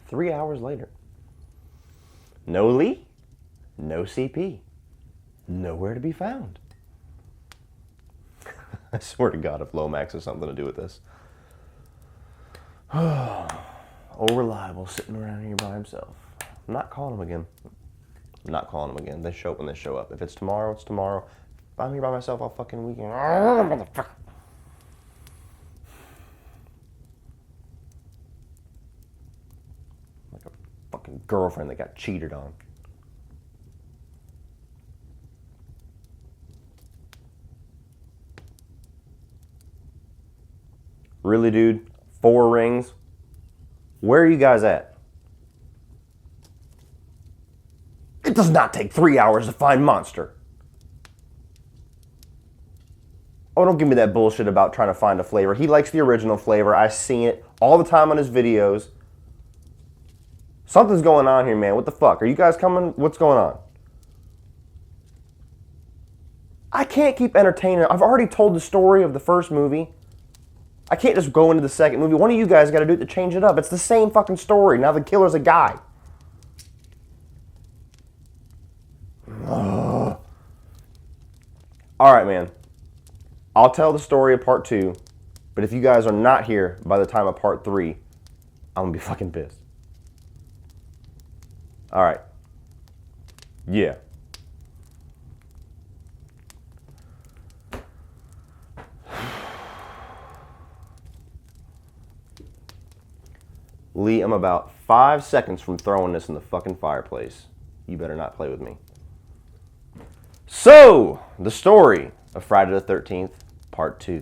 3 hours later. No Lee, no CP, nowhere to be found. I swear to God if Lomax has something to do with this. Old Reliable sitting around here by himself. I'm not calling him again. I'm not calling him again. They show up when they show up. If it's tomorrow, it's tomorrow. If I'm here by myself all fucking weekend. Motherfucker. Like a fucking girlfriend that got cheated on. Really, dude? 4 rings? Where are you guys at? It does not take 3 hours to find Monster. Oh, don't give me that bullshit about trying to find a flavor. He likes the original flavor. I see it all the time on his videos. Something's going on here, man. What the fuck? Are you guys coming? What's going on? I can't keep entertaining. I've already told the story of the first movie. I can't just go into the second movie. One of you guys got to do it to change it up. It's the same fucking story. Now the killer's a guy. Ugh. All right, man. I'll tell the story of part 2, but if you guys are not here by the time of part 3, I'm going to be fucking pissed. All right. Yeah. Lee, I'm about 5 seconds from throwing this in the fucking fireplace. You better not play with me. So, the story of Friday the 13th, part 2.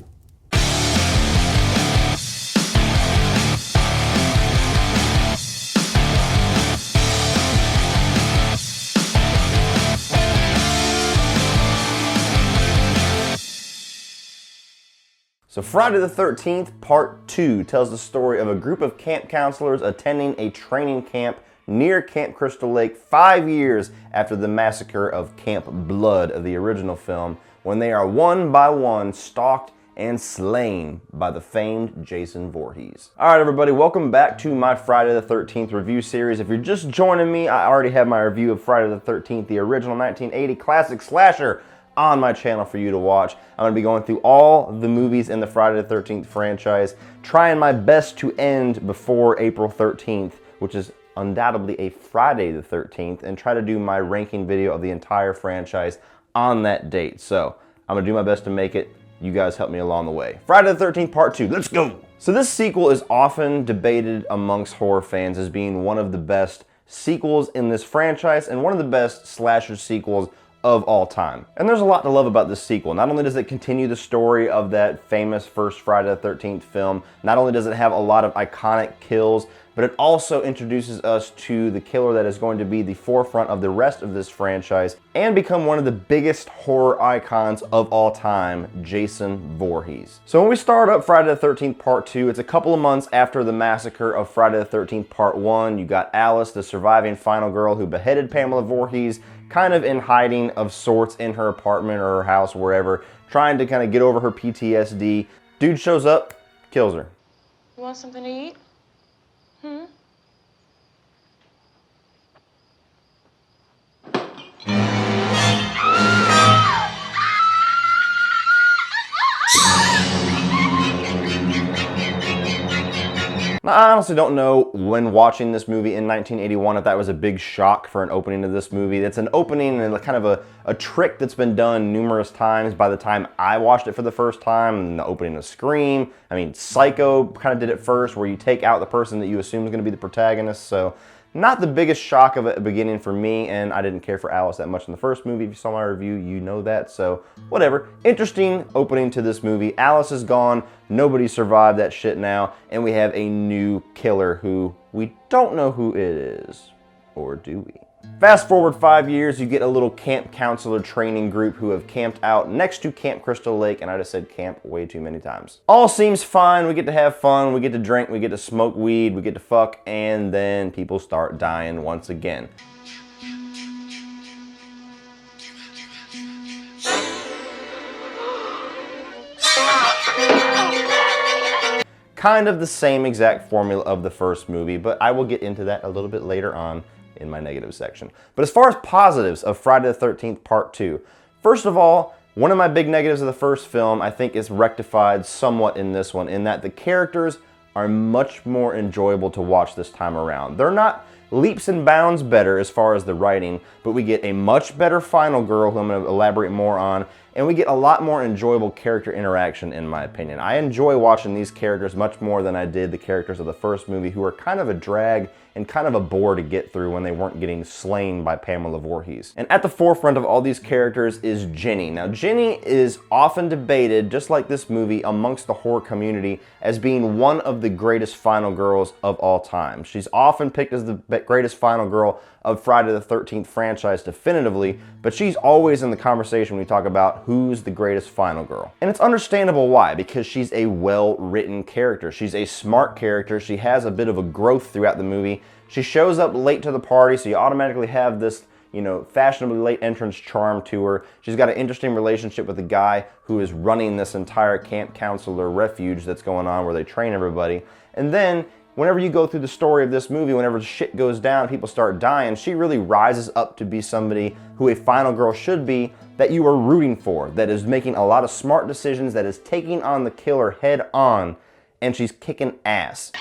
So Friday the 13th, part 2, tells the story of a group of camp counselors attending a training camp near Camp Crystal Lake 5 years after the massacre of Camp Blood of the original film, when they are one by one stalked and slain by the famed Jason Voorhees. Alright everybody, welcome back to my Friday the 13th review series. If you're just joining me, I already have my review of Friday the 13th, the original 1980 classic slasher, on my channel for you to watch. I'm going to be going through all the movies in the Friday the 13th franchise, trying my best to end before April 13th, which is undoubtedly a Friday the 13th, and try to do my ranking video of the entire franchise on that date. So I'm going to do my best to make it. You guys help me along the way. Friday the 13th part 2, let's go! So this sequel is often debated amongst horror fans as being one of the best sequels in this franchise and one of the best slasher sequels of all time. And there's a lot to love about this sequel. Not only does it continue the story of that famous first Friday the 13th film, not only does it have a lot of iconic kills, but it also introduces us to the killer that is going to be the forefront of the rest of this franchise and become one of the biggest horror icons of all time, Jason Voorhees. So when we start up Friday the 13th part 2, it's a couple of months after the massacre of Friday the 13th part 1. You got Alice, the surviving final girl who beheaded Pamela Voorhees, kind of in hiding of sorts in her apartment or her house, wherever, trying to kind of get over her PTSD. Dude shows up, kills her. You want something to eat? Hmm? Now, I honestly don't know when watching this movie in 1981 if that was a big shock for an opening to this movie. It's an opening and kind of a trick that's been done numerous times by the time I watched it for the first time. And the opening of Scream, I mean, Psycho kind of did it first, where you take out the person that you assume is going to be the protagonist. So not the biggest shock of it at the beginning for me, and I didn't care for Alice that much in the first movie. If you saw my review, you know that, so whatever. Interesting opening to this movie. Alice is gone, nobody survived that shit now, and we have a new killer who we don't know who it is, or do we? Fast forward 5 years, you get a little camp counselor training group who have camped out next to Camp Crystal Lake, and I just said camp way too many times. All seems fine, we get to have fun, we get to drink, we get to smoke weed, we get to fuck, and then people start dying once again. kind of the same exact formula of the first movie, but I will get into that a little bit later on in my negative section. But as far as positives of Friday the 13th Part 2, first of all, one of my big negatives of the first film I think is rectified somewhat in this one, in that the characters are much more enjoyable to watch this time around. They're not leaps and bounds better as far as the writing, but we get a much better final girl, who I'm going to elaborate more on, and we get a lot more enjoyable character interaction, in my opinion. I enjoy watching these characters much more than I did the characters of the first movie, who are kind of a drag and kind of a bore to get through when they weren't getting slain by Pamela Voorhees. And at the forefront of all these characters is Jenny. Now, Jenny is often debated, just like this movie, amongst the horror community as being one of the greatest final girls of all time. She's often picked as the greatest final girl of Friday the 13th franchise definitively, but she's always in the conversation when we talk about who's the greatest final girl. And it's understandable why, because she's a well-written character. She's a smart character. She has a bit of a growth throughout the movie. She shows up late to the party, so you automatically have this, you know, fashionably late entrance charm to her. She's got an interesting relationship with the guy who is running this entire camp counselor refuge that's going on where they train everybody. And then whenever you go through the story of this movie, whenever shit goes down, people start dying, she really rises up to be somebody who a final girl should be, that you are rooting for, that is making a lot of smart decisions, that is taking on the killer head on, and she's kicking ass.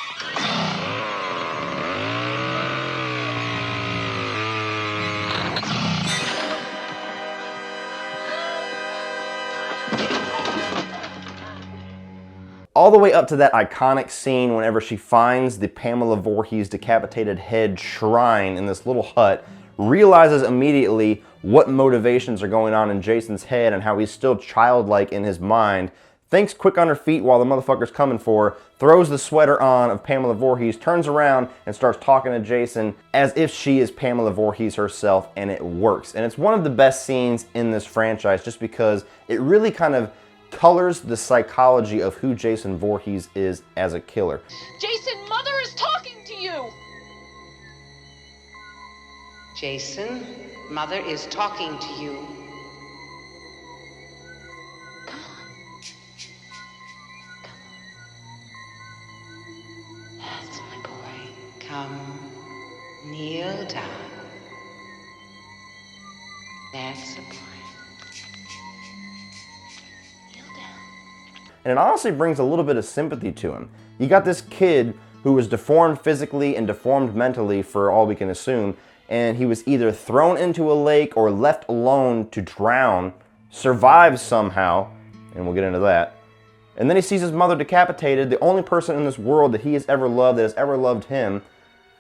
All the way up to that iconic scene whenever she finds the Pamela Voorhees decapitated head shrine in this little hut, realizes immediately what motivations are going on in Jason's head and how he's still childlike in his mind, thinks quick on her feet while the motherfucker's coming for her, throws the sweater on of Pamela Voorhees, turns around and starts talking to Jason as if she is Pamela Voorhees herself, and it works. And it's one of the best scenes in this franchise just because it really kind of colors the psychology of who Jason Voorhees is as a killer. Jason, Mother is talking to you! Jason, Mother is talking to you. Come on. Come on. That's my boy. Come, kneel down. That's a boy. And it honestly brings a little bit of sympathy to him. You got this kid who was deformed physically and deformed mentally, for all we can assume, and he was either thrown into a lake or left alone to drown, survives somehow, and we'll get into that. And then he sees his mother decapitated, the only person in this world that he has ever loved, that has ever loved him.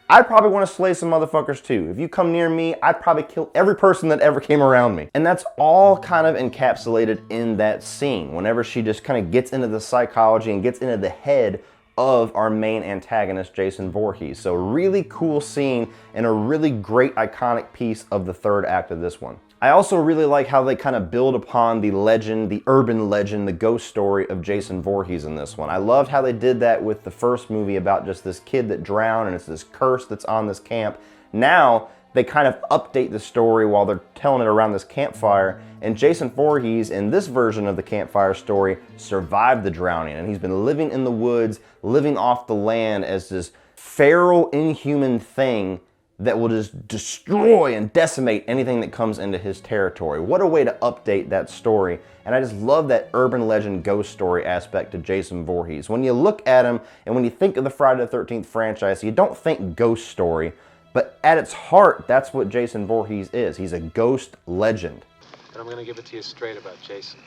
I'd probably want to slay some motherfuckers too. If you come near me, I'd probably kill every person that ever came around me. And that's all kind of encapsulated in that scene, whenever she just kind of gets into the psychology and gets into the head of our main antagonist, Jason Voorhees. So really cool scene and a really great iconic piece of the third act of this one. I also really like how they kind of build upon the legend, the urban legend, the ghost story of Jason Voorhees in this one. I loved how they did that with the first movie about just this kid that drowned and it's this curse that's on this camp. Now they kind of update the story while they're telling it around this campfire, and Jason Voorhees in this version of the campfire story survived the drowning, and he's been living in the woods, living off the land as this feral, inhuman thing that will just destroy and decimate anything that comes into his territory. What a way to update that story. And I just love that urban legend ghost story aspect to Jason Voorhees. When you look at him and when you think of the Friday the 13th franchise, you don't think ghost story, but at its heart, that's what Jason Voorhees is. He's a ghost legend. But I'm gonna give it to you straight about Jason.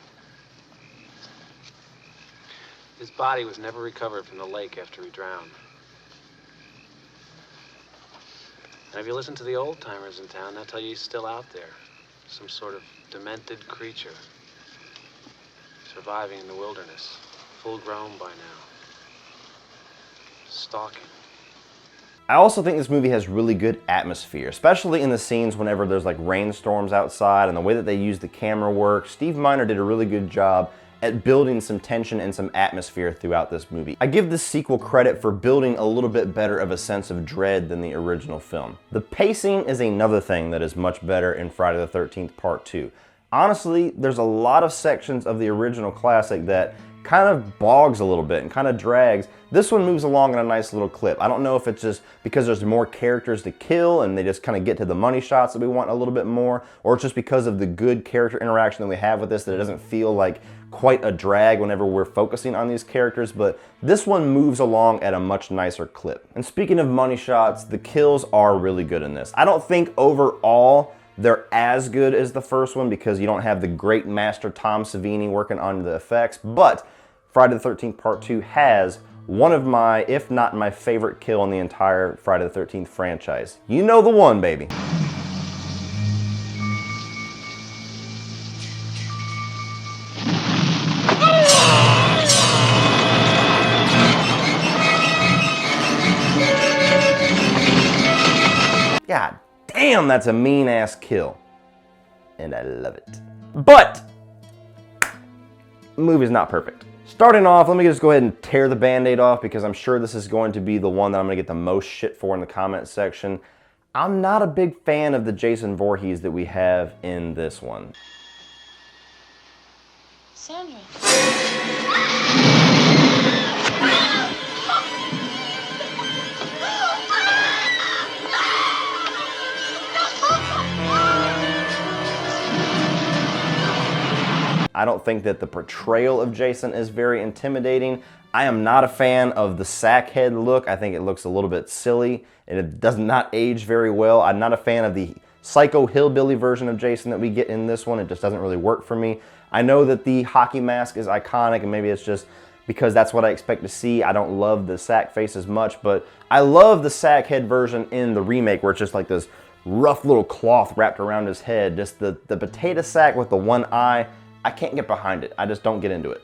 His body was never recovered from the lake after he drowned. And if you listen to the old timers in town, they'll tell you he's still out there. Some sort of demented creature. Surviving in the wilderness. Full grown by now. Stalking. I also think this movie has really good atmosphere, especially in the scenes whenever there's like rainstorms outside and the way that they use the camera work. Steve Miner did a really good job at building some tension and some atmosphere throughout this movie. I give this sequel credit for building a little bit better of a sense of dread than the original film. The pacing is another thing that is much better in Friday the 13th Part 2. Honestly, there's a lot of sections of the original classic that kind of bogs a little bit and kind of drags. This one moves along in a nice little clip. I don't know if it's just because there's more characters to kill and they just kind of get to the money shots that we want a little bit more, or it's just because of the good character interaction that we have with this that it doesn't feel like quite a drag whenever we're focusing on these characters, but this one moves along at a much nicer clip. And speaking of money shots, the kills are really good in this. I don't think overall they're as good as the first one because you don't have the great master Tom Savini working on the effects, but Friday the 13th Part 2 has one of my, if not my favorite kill in the entire Friday the 13th franchise. You know the one, baby. God damn, that's a mean-ass kill. And I love it. But the movie's not perfect. Starting off, let me just go ahead and tear the Band-Aid off because I'm sure this is going to be the one that I'm going to get the most shit for in the comment section. I'm not a big fan of the Jason Voorhees that we have in this one. Sandra. I don't think that the portrayal of Jason is very intimidating. I am not a fan of the sack head look. I think it looks a little bit silly and it does not age very well. I'm not a fan of the psycho hillbilly version of Jason that we get in this one. It just doesn't really work for me. I know that the hockey mask is iconic and maybe it's just because that's what I expect to see. I don't love the sack face as much, but I love the sack head version in the remake where it's just like this rough little cloth wrapped around his head. Just the potato sack with the one eye. I can't get behind it. I just don't get into it.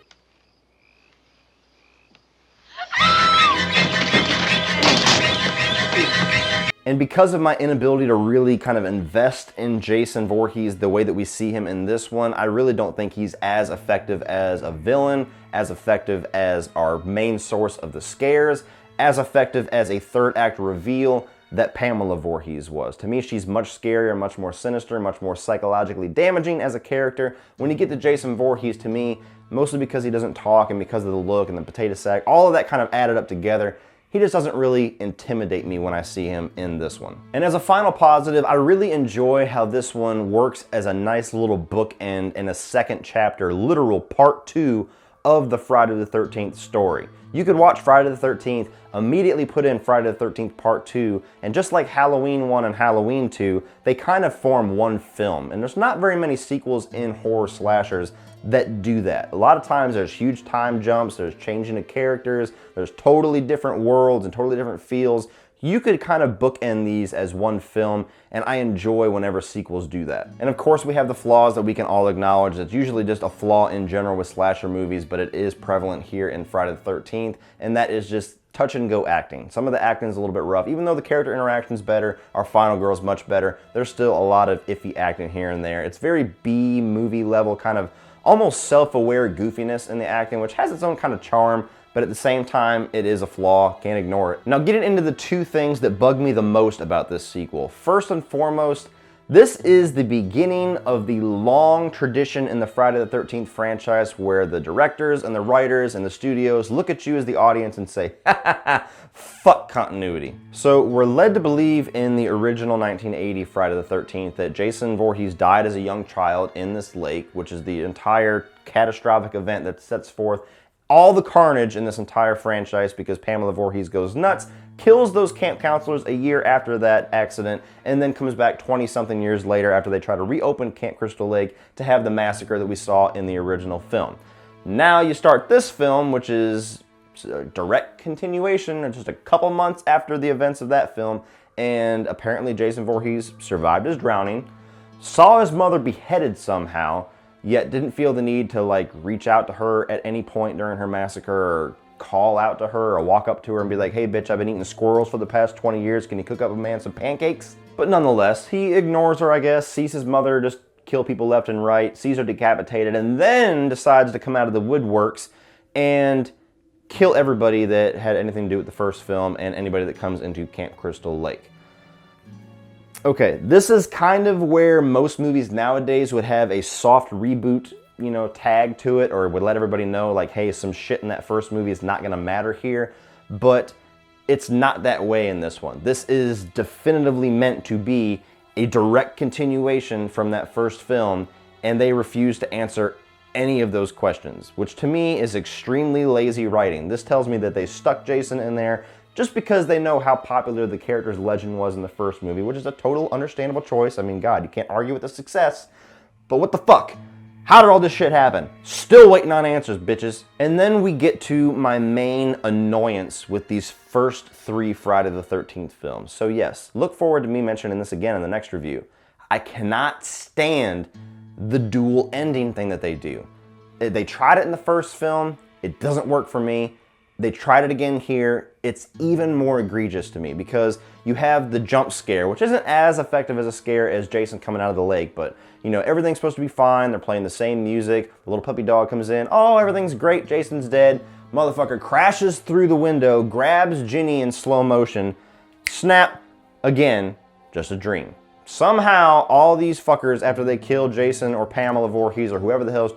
And because of my inability to really kind of invest in Jason Voorhees the way that we see him in this one, I really don't think he's as effective as a villain, as effective as our main source of the scares, as effective as a third act reveal that Pamela Voorhees was. To me, she's much scarier, much more sinister, much more psychologically damaging as a character. When you get to Jason Voorhees, to me, mostly because he doesn't talk and because of the look and the potato sack, all of that kind of added up together, he just doesn't really intimidate me when I see him in this one. And as a final positive, I really enjoy how this one works as a nice little bookend in a second chapter, literal part 2 of the Friday the 13th story. You could watch Friday the 13th, immediately put in Friday the 13th Part 2, and just like Halloween 1 and Halloween 2, they kind of form one film. And there's not very many sequels in horror slashers that do that. A lot of times there's huge time jumps, there's changing of characters, there's totally different worlds and totally different feels. You could kind of bookend these as one film, and I enjoy whenever sequels do that. And of course we have the flaws that we can all acknowledge. It's usually just a flaw in general with slasher movies, but it is prevalent here in Friday the 13th, and that is just touch and go acting. Some of the acting is a little bit rough. Even though the character interaction's better, our final girl's much better, there's still a lot of iffy acting here and there. It's very B movie level, kind of almost self-aware goofiness in the acting, which has its own kind of charm, but at the same time, it is a flaw, can't ignore it. Now getting into the two things that bug me the most about this sequel. First and foremost, this is the beginning of the long tradition in the Friday the 13th franchise where the directors and the writers and the studios look at you as the audience and say, ha ha ha, fuck continuity. So we're led to believe in the original 1980 Friday the 13th that Jason Voorhees died as a young child in this lake, which is the entire catastrophic event that sets forth all the carnage in this entire franchise because Pamela Voorhees goes nuts, kills those camp counselors a year after that accident, and then comes back 20-something years later after they try to reopen Camp Crystal Lake to have the massacre that we saw in the original film. Now you start this film, which is a direct continuation, just a couple months after the events of that film, and apparently Jason Voorhees survived his drowning, saw his mother beheaded somehow, yet didn't feel the need to like reach out to her at any point during her massacre or call out to her or walk up to her and be like, hey bitch, I've been eating squirrels for the past 20 years, can you cook up a man some pancakes? But nonetheless, he ignores her, I guess, sees his mother just kill people left and right, sees her decapitated, and then decides to come out of the woodworks and kill everybody that had anything to do with the first film and anybody that comes into Camp Crystal Lake. Okay, this is kind of where most movies nowadays would have a soft reboot, you know, tag to it, or would let everybody know, like, hey, some shit in that first movie is not gonna matter here, but it's not that way in this one. This is definitively meant to be a direct continuation from that first film, and they refuse to answer any of those questions, which to me is extremely lazy writing. This tells me that they stuck Jason in there just because they know how popular the character's legend was in the first movie, which is a total understandable choice. I mean, God, you can't argue with the success, but what the fuck? How did all this shit happen? Still waiting on answers, bitches. And then we get to my main annoyance with these first 3 Friday the 13th films. So yes, look forward to me mentioning this again in the next review. I cannot stand the dual ending thing that they do. They tried it in the first film, it doesn't work for me. They tried it again here. It's even more egregious to me because you have the jump scare, which isn't as effective as a scare as Jason coming out of the lake, but you know, everything's supposed to be fine. They're playing the same music. The little puppy dog comes in. Oh, everything's great. Jason's dead. Motherfucker crashes through the window, grabs Ginny in slow motion. Snap. Again, just a dream. Somehow, all these fuckers, after they kill Jason or Pamela Voorhees or whoever the hell's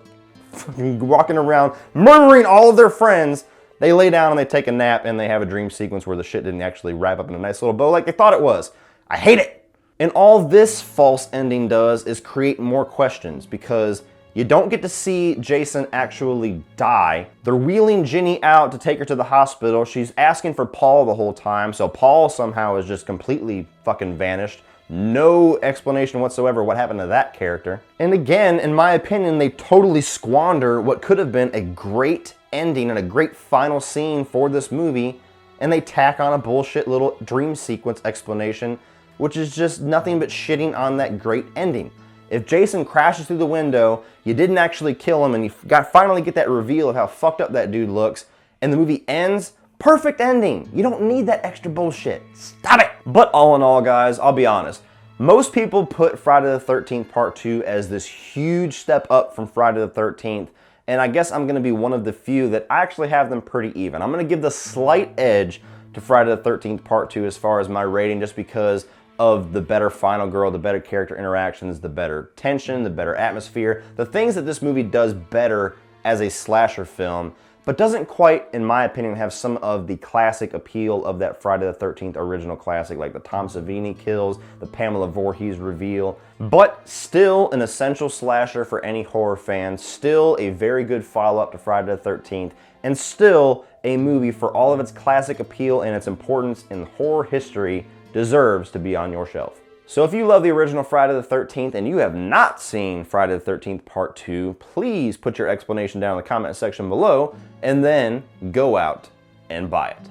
fucking walking around murdering all of their friends, they lay down and they take a nap and they have a dream sequence where the shit didn't actually wrap up in a nice little bow like they thought it was. I hate it. And all this false ending does is create more questions because you don't get to see Jason actually die. They're wheeling Ginny out to take her to the hospital. She's asking for Paul the whole time, so Paul somehow is just completely fucking vanished. No explanation whatsoever what happened to that character. And again, in my opinion, they totally squander what could have been a great ending and a great final scene for this movie, and they tack on a bullshit little dream sequence explanation, which is just nothing but shitting on that great ending. If Jason crashes through the window, you didn't actually kill him, and you finally get that reveal of how fucked up that dude looks, and the movie ends, perfect ending. You don't need that extra bullshit. Stop it! But all in all, guys, I'll be honest. Most people put Friday the 13th Part 2 as this huge step up from Friday the 13th, and I guess I'm gonna be one of the few that actually have them pretty even. I'm gonna give the slight edge to Friday the 13th Part 2 as far as my rating, just because of the better final girl, the better character interactions, the better tension, the better atmosphere, the things that this movie does better as a slasher film, but doesn't quite, in my opinion, have some of the classic appeal of that Friday the 13th original classic, like the Tom Savini kills, the Pamela Voorhees reveal, but still an essential slasher for any horror fan, still a very good follow-up to Friday the 13th, and still a movie for all of its classic appeal and its importance in horror history deserves to be on your shelf. So if you love the original Friday the 13th and you have not seen Friday the 13th Part 2, please put your explanation down in the comment section below and then go out and buy it.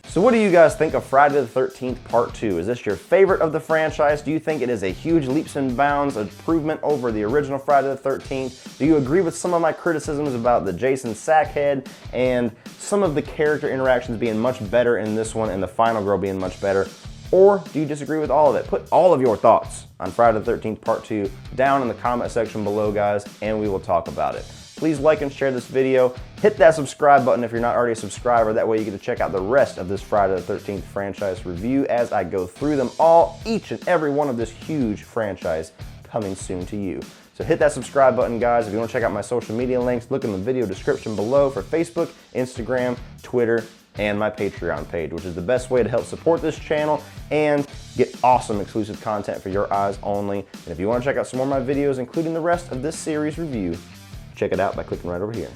So what do you guys think of Friday the 13th Part 2? Is this your favorite of the franchise? Do you think it is a huge leaps and bounds improvement over the original Friday the 13th? Do you agree with some of my criticisms about the Jason Sackhead and some of the character interactions being much better in this one and the final girl being much better? Or do you disagree with all of it? Put all of your thoughts on Friday the 13th Part 2 down in the comment section below, guys, and we will talk about it. Please like and share this video. Hit that subscribe button if you're not already a subscriber. That way you get to check out the rest of this Friday the 13th franchise review as I go through them all, each and every one of this huge franchise coming soon to you. So hit that subscribe button, guys. If you want to check out my social media links, look in the video description below for Facebook, Instagram, Twitter, and my Patreon page, which is the best way to help support this channel and get awesome exclusive content for your eyes only. And if you want to check out some more of my videos, including the rest of this series review, check it out by clicking right over here.